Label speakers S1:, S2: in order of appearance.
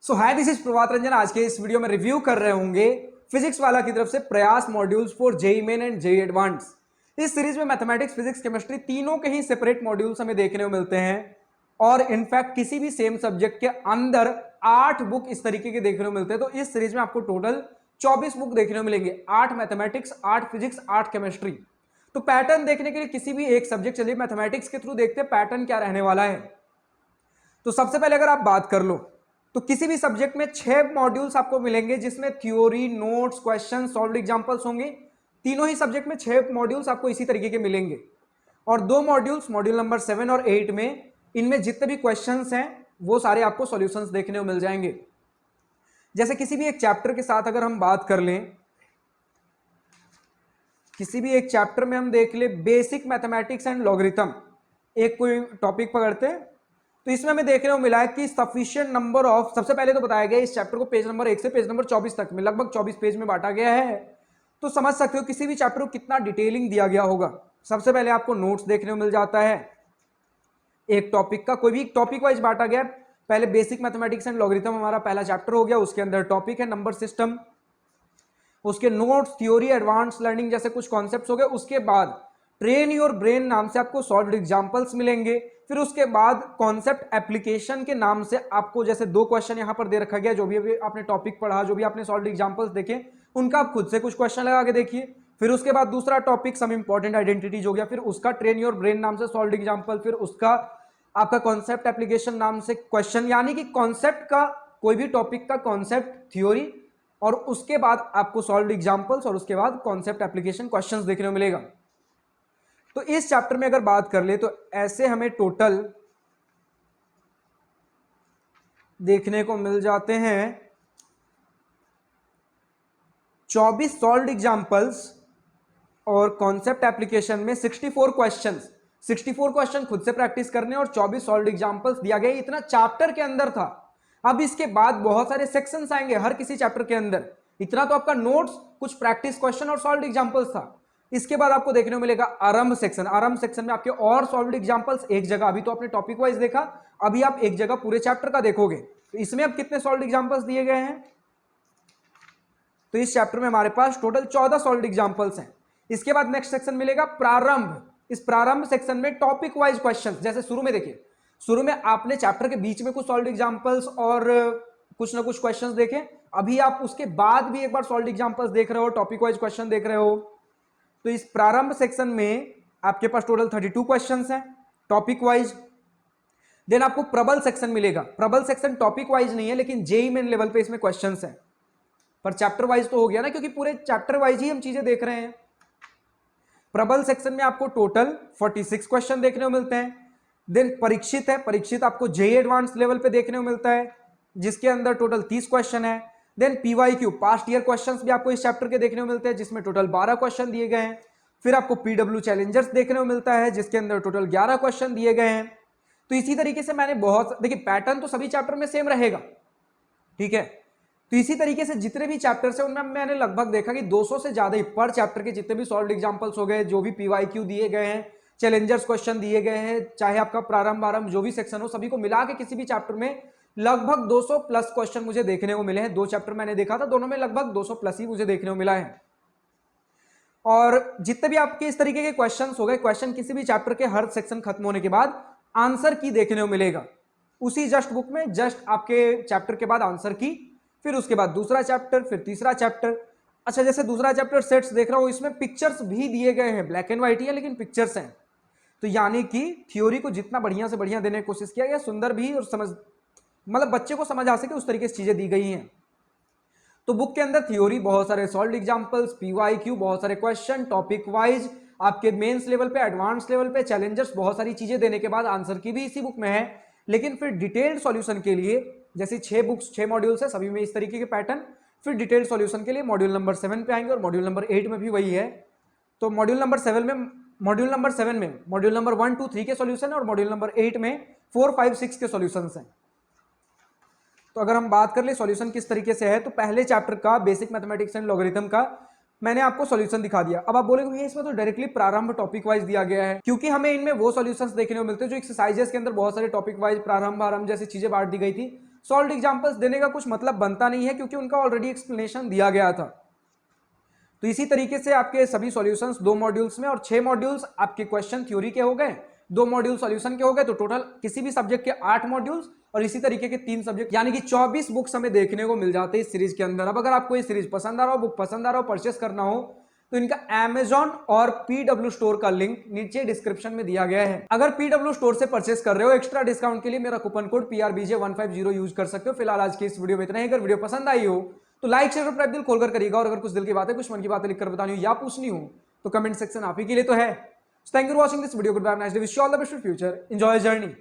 S1: So hi, this is Prabhat Ranjan. आज के इस वीडियो में रिव्यू कर रहे होंगे फिजिक्स वाला की तरफ से प्रयास modules for JEE main and JEE advance. इस सीरीज में मैथमेटिक्स, फिजिक्स, केमिस्ट्री तीनों के ही सेपरेट मॉड्यूल्स हमें देखने को मिलते हैं और इनफैक्ट किसी भी सेम सब्जेक्ट के अंदर 8 बुक इस तरीके के देखने को मिलते हैं। तो इस सीरीज में आपको टोटल 24 बुक देखने को मिलेंगे, 8 मैथमेटिक्स, 8 फिजिक्स, 8 केमिस्ट्री। तो पैटर्न देखने के लिए किसी भी एक सब्जेक्ट, चलिए मैथमेटिक्स के थ्रू देखते हैं पैटर्न क्या रहने वाला है। तो सबसे पहले अगर आप बात कर लो तो किसी भी सब्जेक्ट में 6 मॉड्यूल्स आपको मिलेंगे जिसमें theory, notes, question, solved examples होंगे। तीनों ही सब्जेक्ट में 6 मॉड्यूल्स आपको इसी तरीके के मिलेंगे और 2 मॉड्यूल्स, मॉड्यूल नंबर 7 और 8 में इनमें जितने भी क्वेश्चंस हैं वो सारे आपको सॉल्यूशंस देखने को मिल जाएंगे। जैसे किसी भी एक चैप्टर के साथ अगर हम बात कर लें, किसी भी एक चैप्टर में हम देख ले बेसिक मैथमेटिक्स एंड लॉगरिथम, एक कोई टॉपिक पकड़ते हैं तो इसमें हमें देखने को मिला है कि सफिशिएंट नंबर ऑफ, सबसे पहले तो बताया गया इस चैप्टर को पेज नंबर 1 से पेज नंबर 24 तक में लगभग 24 पेज में बांटा गया है। तो समझ सकते हो किसी भी चैप्टर को कितना डिटेलिंग दिया गया होगा। सबसे पहले आपको नोट्स देखने को मिल जाता है एक टॉपिक का, कोई भी टॉपिक वाइज बांटा गया। पहले बेसिक मैथमेटिक्स एंड लॉगरिथम हमारा पहला चैप्टर हो गया, उसके अंदर टॉपिक है नंबर सिस्टम, उसके नोट्स, थ्योरी, एडवांस लर्निंग जैसे कुछ कॉन्सेप्ट्स हो गए। उसके बाद ट्रेन योर ब्रेन नाम से आपको सॉल्व्ड एग्जांपल्स मिलेंगे। फिर उसके बाद कॉन्सेप्ट एप्लीकेशन के नाम से आपको जैसे 2 क्वेश्चन यहां पर दे रखा गया, जो भी अभी आपने टॉपिक पढ़ा, जो भी आपने सॉल्व्ड एग्जांपल्स देखे उनका आप खुद से कुछ क्वेश्चन लगा के देखिए। फिर उसके बाद दूसरा टॉपिक सम इंपॉर्टेंट आइडेंटिटीज हो गया, फिर उसका ट्रेन योर ब्रेन नाम से सॉल्व्ड एग्जांपल, फिर उसका आपका कॉन्सेप्ट एप्लीकेशन नाम से क्वेश्चन, यानी कि कॉन्सेप्ट का, कोई भी टॉपिक का कॉन्सेप्ट, थ्योरी, और उसके बाद आपको सॉल्व्ड एग्जांपल्स और उसके बाद कॉन्सेप्ट एप्लीकेशन क्वेश्चंस देखने को मिलेगा। तो इस चैप्टर में अगर बात कर ले तो ऐसे हमें टोटल देखने को मिल जाते हैं 24 सॉल्व्ड एग्जांपल्स और कॉन्सेप्ट एप्लीकेशन में 64 क्वेश्चंस। 64 क्वेश्चन खुद से प्रैक्टिस करने और 24 सॉल्व्ड एग्जांपल्स दिया गया। इतना चैप्टर के अंदर था। अब इसके बाद बहुत सारे सेक्शंस आएंगे हर किसी चैप्टर के अंदर। इतना तो आपका नोट्स, कुछ प्रैक्टिस क्वेश्चन और सॉल्व्ड एग्जांपल्स था। इसके बाद आपको देखने को मिलेगा आरंभ सेक्शन। आरंभ सेक्शन में आपके और सॉल्व्ड एग्जांपल्स एक जगह, अभी तो आपने टॉपिक वाइज देखा, अभी आप एक जगह पूरे चैप्टर का देखोगे। तो इसमें अब कितने सॉल्व्ड एग्जांपल्स दिए गए हैं? तो इस चैप्टर में हमारे पास टोटल 14 सॉल्व्ड एग्जांपल्स हैं। इसके बाद नेक्स्ट सेक्शन मिलेगा प्रारंभ। इस प्रारंभ सेक्शन में टॉपिक वाइज क्वेश्चन, जैसे शुरू में देखिए, शुरू में आपने चैप्टर के बीच में कुछ सॉल्व्ड एग्जांपल्स और कुछ ना कुछ क्वेश्चंस देखे। अभी आप उसके बाद भी एक बार सॉल्व्ड एग्जांपल्स देख रहे हो, टॉपिक वाइज क्वेश्चन देख रहे हो। तो इस प्रारंभ सेक्शन में आपके पास टोटल 32 क्वेश्चंस हैं टॉपिक वाइज। देन आपको प्रबल सेक्शन मिलेगा। प्रबल सेक्शन टॉपिक वाइज नहीं है लेकिन जेईई मेन लेवल पे इसमें क्वेश्चंस हैं, पर चैप्टर वाइज तो हो गया ना, क्योंकि पूरे चैप्टर वाइज ही हम चीजें देख रहे हैं। प्रबल सेक्शन में आपको टोटल 46 क्वेश्चन देखने को मिलते हैं। देन परीक्षित है, परीक्षित आपको जेईई एडवांस लेवल पे देखने को मिलता है जिसके अंदर टोटल 30 क्वेश्चन है। Then PYQ, past year questions भी आपको इस चैप्टर के देखने को मिलते हैं जिसमें टोटल 12 क्वेश्चन दिए गए हैं। फिर आपको पीडब्ल्यू चैलेंजर्स देखने को मिलता है जिसके अंदर टोटल 11 क्वेश्चन दिए गए हैं। तो इसी तरीके से मैंने बहुत, देखिए पैटर्न तो सभी चैप्टर में सेम रहेगा, ठीक है। तो इसी तरीके से जितने भी चैप्टर्स हैं उनमें मैंने लगभग देखा कि 200 से ज्यादा ही पर चैप्टर के जितने भी सॉल्व्ड एग्जांपल्स हो गए, जो भी पीवाईक्यू दिए गए हैं, चैलेंजर्स क्वेश्चन दिए गए हैं, चाहे आपका प्रारंभ आरंभ जो भी सेक्शन हो, सभी को मिला के किसी भी चैप्टर में लगभग 200 प्लस क्वेश्चन मुझे देखने को मिले हैं। 2 चैप्टर मैंने देखा था, दोनों में लगभग 200 प्लस ही मुझे देखने को मिला है। और जितने भी आपके इस तरीके के क्वेश्चंस हो गए, क्वेश्चन किसी भी चैप्टर के हर सेक्शन खत्म होने के बाद आंसर की देखने को मिलेगा उसी जस्ट बुक में, जस्ट आपके चैप्टर के बाद आंसर की, फिर उसके बाद दूसरा चैप्टर, फिर तीसरा चैप्टर। अच्छा, जैसे दूसरा चैप्टर सेट्स देख रहा हूं, इसमें पिक्चर्स भी दिए गए हैं, ब्लैक एंड व्हाइट ही है लेकिन पिक्चर्स हैं। तो यानी कि थ्योरी को जितना बढ़िया से बढ़िया देने की कोशिश किया गया, सुंदर भी और समझ, मतलब बच्चे को समझ आ सके उस तरीके से चीजें दी गई हैं। तो बुक के अंदर थ्योरी, बहुत सारे सॉल्व्ड एग्जांपल्स, पीवाईक्यू, बहुत सारे क्वेश्चन, टॉपिक वाइज आपके मेंस लेवल पे, एडवांस लेवल पे, चैलेंजर्स, बहुत सारी चीजें देने के बाद आंसर की भी इसी बुक में है। लेकिन फिर डिटेल्ड सॉल्यूशन के लिए, जैसे 6 बुक्स, 6 मॉड्यूल्स है, सभी में इस तरीके के पैटर्न। फिर डिटेल्ड सॉल्यूशन के लिए मॉड्यूल नंबर 7 पे आएंगे और मॉड्यूल नंबर 8 में भी वही है। तो मॉड्यूल नंबर 7 में मॉड्यूल नंबर 1, 2, 3 के सॉल्यूशन है और मॉड्यूल नंबर 8 में 4, 5, 6 के सॉल्यूशंस हैं। तो अगर हम बात कर ले सॉल्यूशन किस तरीके से है, तो पहले चैप्टर का बेसिक मैथमेटिक्स एंड लॉगरिथम का मैंने आपको सॉल्यूशन दिखा दिया। अब आप बोलेंगे भैया इसमें तो डायरेक्टली प्रारंभ टॉपिक वाइज दिया गया है, क्योंकि हमें इनमें वो सॉल्यूशंस देखने को मिलते हैं जो एक्सरसाइजेस के अंदर बहुत सारे टॉपिक वाइज प्रारंभ आरंभ जैसी चीजें बांट दी गई थी। सॉल्व एग्जांपल्स देने का कुछ मतलब बनता नहीं है, क्योंकि उनका ऑलरेडी एक्सप्लेनेशन दिया गया था। तो इसी तरीके से आपके सभी सॉल्यूशंस 2 मॉड्यूल्स में, और 6 मॉड्यूल्स आपके क्वेश्चन थ्योरी के हो गए, 2 मॉड्यूल सॉल्यूशन के हो गए, तो टोटल किसी भी सब्जेक्ट के 8 मॉड्यूल्स और इसी तरीके के 3 सब्जेक्ट, यानी कि 24 बुक्स हमें देखने को मिल जाते हैं इस सीरीज के अंदर। अब अगर आपको ये सीरीज पसंद आ रहा हो, बुक पसंद आ रहा हो, परचेस करना हो, तो इनका Amazon और PW स्टोर का लिंक नीचे डिस्क्रिप्शन में दिया गया है। अगर PW स्टोर से परचेस कर रहे हो, एक्स्ट्रा डिस्काउंट के लिए मेरा कूपन कोड PRBJ150 यूज कर सकते हो। फिलहाल आज की इस वीडियो में इतना ही। अगर वीडियो पसंद आई हो तो लाइक शेयर सब्सक्राइब दिल खोलकर करिएगा, और अगर कुछ दिल की बातें, कुछ मन की बातें लिखकर बतानी हो या पूछनी हो तो कमेंट सेक्शन आप ही के लिए तो है। Thank you for watching this video. Goodbye, nice day, wish you all the best for future, enjoy journey.